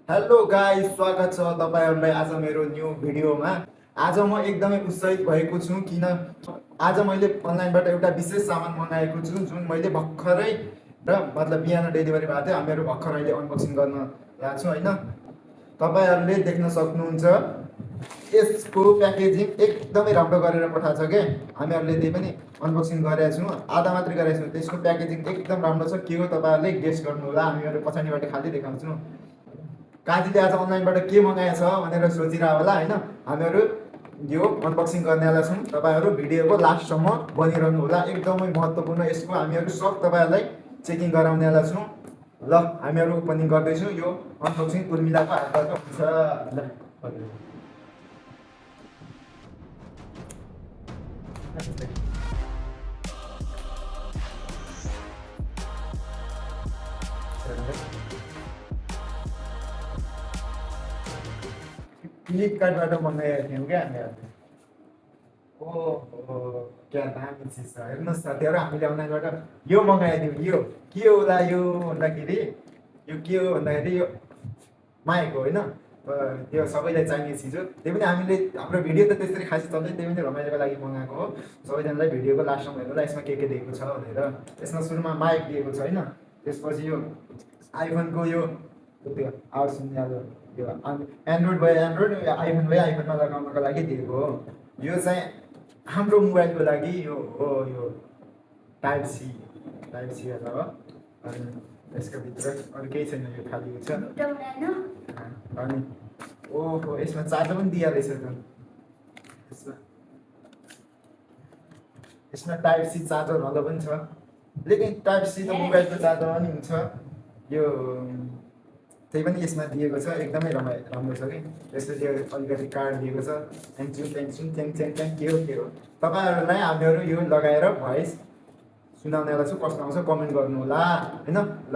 Hello guys, स्वागत छ तपाईहरुलाई आज मेरो न्यू भिडियोमा। आज म एकदमै उत्साहित भएको छु किन आज मैले अनलाइनबाट एउटा विशेष सामान मगाएको छु जुन मैले भर्खरै र मतलब बिहान डेलिभरी भएको थियो। हामीहरू भर्खर अहिले अनबक्सिङ गर्न लाग्छौँ हैन। तपाईहरुले देख्न सक्नुहुन्छ यसको प्याकेजिङ एकदमै राम्रो गरेर पठाएको छ के। हामीहरूले त्यही पनि अनबक्सिङ गरेका छौँ, आधा मात्रै गरेका छौँ। त्यसको प्याकेजिङ एकदम राम्रो छ। के हो तपाईहरुले गेस गर्नु होला। हामीहरू पछाडिबाट खाली देखाउँछौँ। काजीले आज अनलाइनबाट के मगाएछ भनेर सोचिरह होला हैन। हामीहरू यो अनबक्सिङ गर्नेवाला छौँ। तपाईहरु भिडियोको लास्टसम्म बनिरहनु होला। एकदमै महत्त्वपूर्ण यसको हामीहरू सब तपाईहरुलाई चेकिङ गराउनेवाला छौँ। ल हामीहरू ओपनिङ गर्दैछौँ। यो अनबक्सिङ उर्मिलाको हातबाट हुन्छ। ल फ्लिपकार्टबाट मगाएका थियौँ क्या हामीहरूले। ओहो, क्या दामी चिज छ हेर्नुहोस् साथीहरू। हामीले अनलाइनबाट यो मगाएको थियौँ। यो के होला यो भन्दाखेरि यो के हो भन्दाखेरि यो माइक हो होइन। त्यो सबैलाई चाहिने चिज हो। त्यही पनि हामीले हाम्रो भिडियो त त्यसरी खासै चल्दैन, त्यही पनि रमाइलोको लागि मगाएको हो। सबैजनालाई भिडियोको लास्टसम्म हेर्नु होला यसमा के दिएको छ भनेर। यसमा सुरुमा माइक दिएको छ होइन। त्यसपछि यो आइफोनको यो त्यो आवाज सुन्ने अब यो एन्ड्रोइड भयो एन्ड्रोइड, आइफोन भयो आइफोनमा लगाउनको लागि दिएको हो। यो चाहिँ हाम्रो मोबाइलको लागि यो हो। यो टाइप सी वाला हो। अनि यसको भित्र अरू केही छैन, यो खाली छ। अनि ओहो, यसमा चार्जर पनि दिया रहेछ त। यसमा यसमा टाइप सी चार्जर वाला पनि छ। लेकिन टाइप सी त मोबाइलको चार्जर पनि हुन्छ। यो त्यही पनि यसमा दिएको छ। एकदमै राम्रो छ कि। यसपछि अलिकति कार्ड दिएको छ। च्याङ के हो तपाईहरुलाई हामीहरू यो लगाएर भोइस सुनाउनेवाला छु। कस्तो आउँछ कमेन्ट गर्नु होला हैन। ल